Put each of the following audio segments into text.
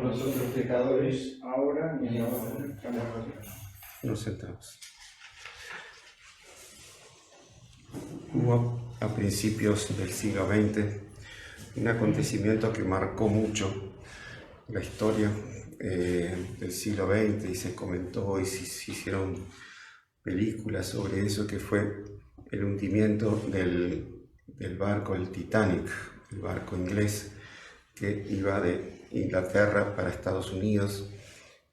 nosotros pecadores, ahora y en la hora de nuestra muerte. Nos sentamos. Hubo a principios del siglo XX un acontecimiento que marcó mucho la historia del siglo XX y se comentó y se hicieron películas sobre eso, que fue el hundimiento del barco, el Titanic, el barco inglés que iba de Inglaterra para Estados Unidos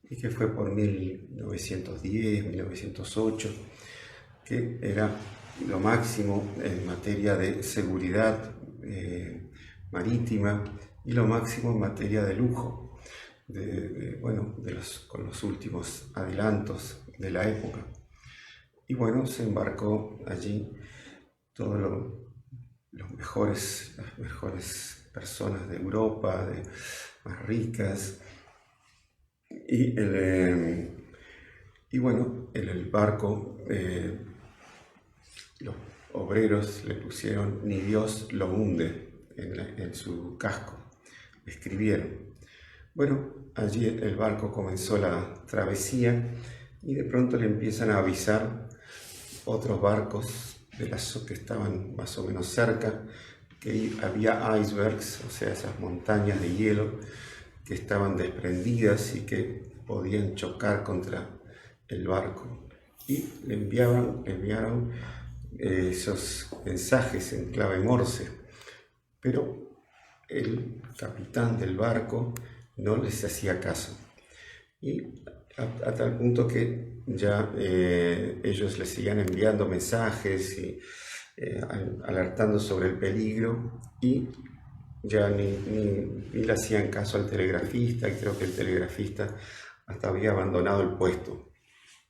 y que fue por 1910, 1908, que era lo máximo en materia de seguridad marítima y lo máximo en materia de lujo, con los últimos adelantos de la época. Y bueno, se embarcó allí todas las mejores personas de Europa, más ricas, y bueno, en el barco los obreros le pusieron "Ni Dios lo hunde" en su casco, escribieron. Bueno, allí el barco comenzó la travesía y de pronto le empiezan a avisar otros barcos que estaban más o menos cerca, que había icebergs, o sea, esas montañas de hielo que estaban desprendidas y que podían chocar contra el barco. Y le enviaron esos mensajes en clave Morse, pero el capitán del barco no les hacía caso. Y a tal punto que ya ellos les seguían enviando mensajes y alertando sobre el peligro, y ya ni le hacían caso al telegrafista, y creo que el telegrafista hasta había abandonado el puesto.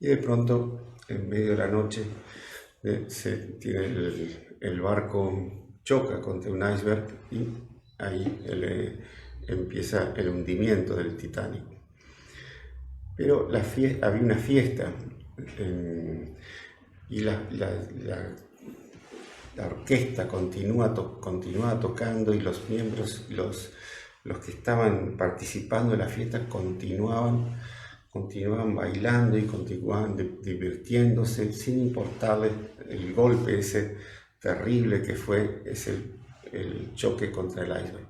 Y de pronto, en medio de la noche, el barco choca contra un iceberg y ahí empieza el hundimiento del Titanic. Pero había una fiesta y la orquesta continuaba tocando, y los miembros, los que estaban participando en la fiesta continuaban bailando y continuaban divirtiéndose sin importarles el golpe ese terrible que fue el choque contra el iceberg.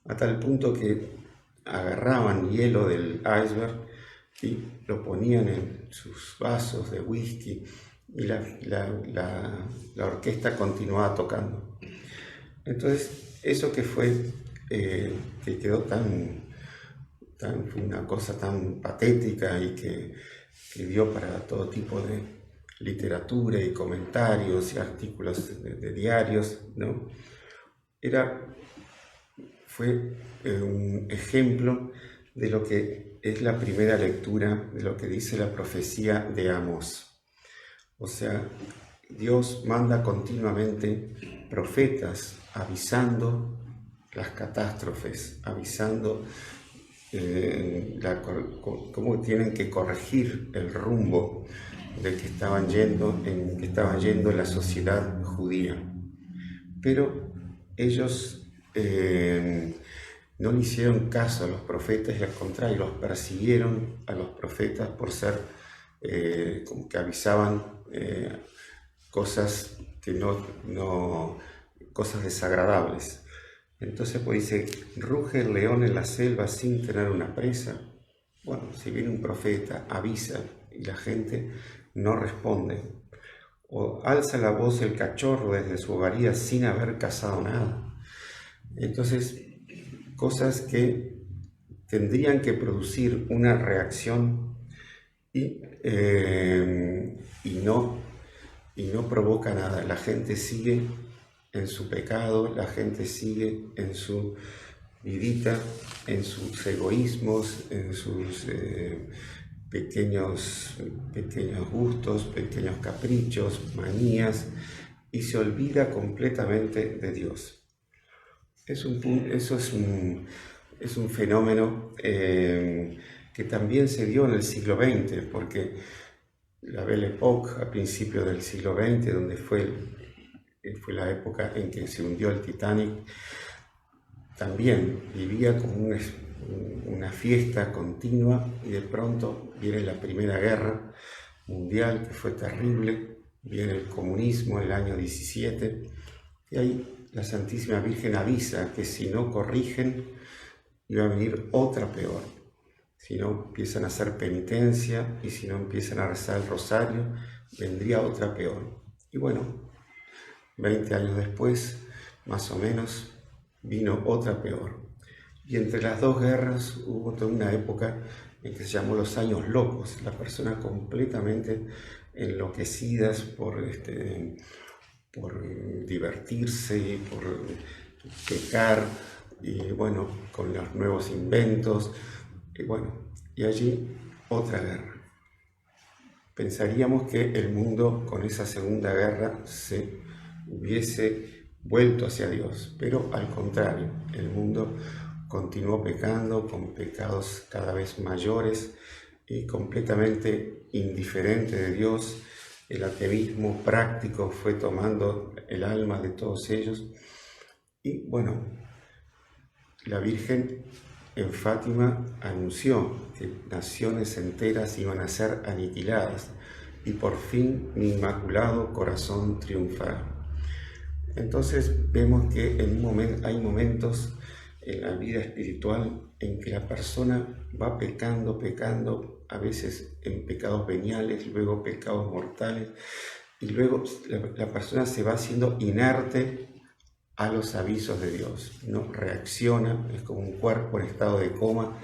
A tal punto que agarraban hielo del iceberg y lo ponían en sus vasos de whisky, y la orquesta continuaba tocando. Entonces, eso que fue, que quedó fue una cosa tan patética y que dio para todo tipo de literatura y comentarios y artículos de diarios, ¿no? Fue un ejemplo de lo que es la primera lectura de lo que dice la profecía de Amós. O sea, Dios manda continuamente profetas avisando las catástrofes, avisando cómo tienen que corregir el rumbo del que estaba yendo la sociedad judía. Pero ellos no le hicieron caso a los profetas, y al contrario, los persiguieron a los profetas por ser como que avisaban cosas que cosas desagradables. Entonces pues dice: ruge el león en la selva sin tener una presa. Bueno, si viene un profeta, avisa y la gente no responde. O alza la voz el cachorro desde su guarida sin haber cazado nada. Entonces, cosas que tendrían que producir una reacción y no provoca nada. La gente sigue en su pecado, la gente sigue en su vidita, en sus egoísmos, en sus pequeños gustos, pequeños caprichos, manías, y se olvida completamente de Dios. Eso es un fenómeno que también se dio en el siglo XX, porque la Belle Époque, a principios del siglo XX, donde fue la época en que se hundió el Titanic, también vivía como una fiesta continua, y de pronto viene la Primera Guerra Mundial, que fue terrible, viene el comunismo en el año 17, y ahí la Santísima Virgen avisa que si no corrigen, iba a venir otra peor. Si no empiezan a hacer penitencia y si no empiezan a rezar el rosario, vendría otra peor. Y bueno, 20 años después, más o menos, vino otra peor. Y entre las dos guerras hubo toda una época en que se llamó los años locos, las personas completamente enloquecidas por divertirse y por pecar, y bueno, con los nuevos inventos, y bueno, y allí otra guerra. Pensaríamos que el mundo con esa segunda guerra se hubiese vuelto hacia Dios, pero al contrario, el mundo continuó pecando con pecados cada vez mayores y completamente indiferente de Dios. El ateísmo práctico fue tomando el alma de todos ellos. Y bueno, la Virgen en Fátima anunció que naciones enteras iban a ser aniquiladas y por fin mi Inmaculado Corazón triunfará. Entonces vemos que hay momentos en la vida espiritual en que la persona va pecando, a veces en pecados veniales, luego pecados mortales, y luego la persona se va haciendo inerte a los avisos de Dios, no reacciona, es como un cuerpo en estado de coma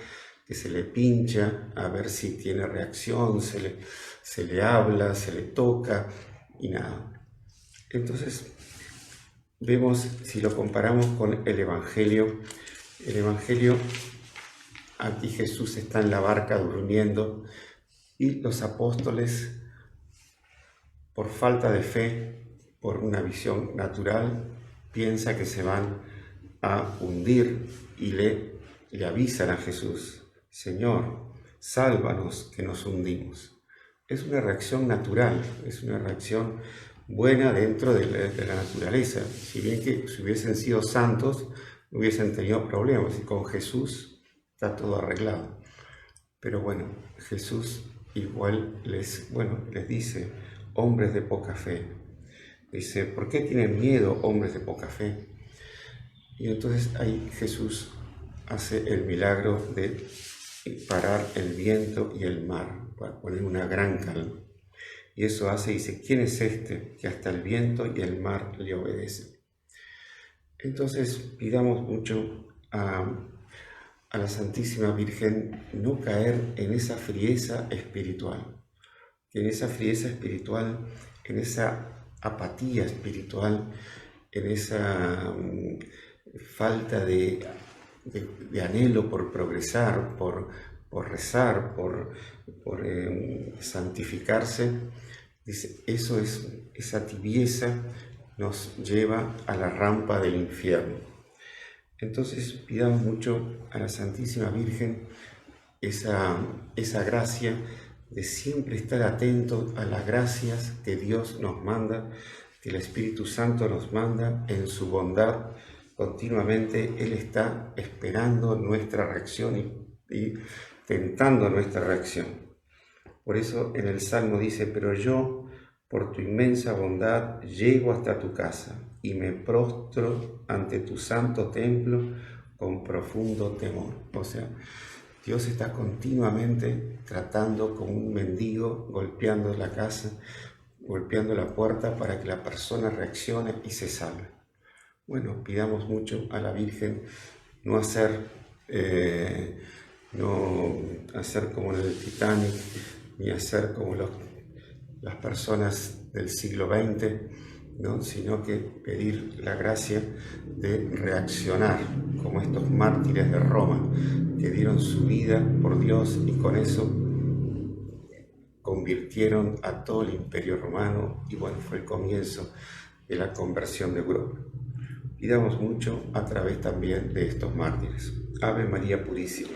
que se le pincha a ver si tiene reacción, se le habla, se le toca y nada. Entonces vemos, si lo comparamos con el Evangelio, aquí Jesús está en la barca durmiendo y los apóstoles, por falta de fe, por una visión natural, piensa que se van a hundir y le avisan a Jesús: Señor, sálvanos que nos hundimos. Es una reacción natural, es una reacción buena dentro de la naturaleza. Si bien que si hubiesen sido santos, no hubiesen tenido problemas, y con Jesús está todo arreglado. Pero bueno, Jesús igual les dice: hombres de poca fe. Dice: ¿por qué tienen miedo, hombres de poca fe? Y entonces ahí Jesús hace el milagro de parar el viento y el mar, para poner una gran calma. Y eso hace, dice: ¿quién es este que hasta el viento y el mar le obedecen? Entonces pidamos mucho a la Santísima Virgen no caer en esa frieza espiritual, que en esa frieza espiritual, en esa apatía espiritual, en esa falta de anhelo por progresar, por rezar, por santificarse, dice, esa tibieza nos lleva a la rampa del infierno. Entonces pidamos mucho a la Santísima Virgen esa gracia de siempre estar atento a las gracias que Dios nos manda, que el Espíritu Santo nos manda en su bondad. Continuamente Él está esperando nuestra reacción y tentando nuestra reacción. Por eso en el Salmo dice: pero yo, por tu inmensa bondad, llego hasta tu casa y me prostro ante tu santo templo con profundo temor. O sea, Dios está continuamente tratando como un mendigo, golpeando la casa, golpeando la puerta para que la persona reaccione y se salve. Bueno, pidamos mucho a la Virgen no hacer como en el Titanic, ni hacer como las personas del siglo XX, ¿no? Sino que pedir la gracia de reaccionar como estos mártires de Roma que dieron su vida por Dios y con eso convirtieron a todo el Imperio Romano, y bueno, fue el comienzo de la conversión de Europa. Pidamos mucho a través también de estos mártires. Ave María Purísima.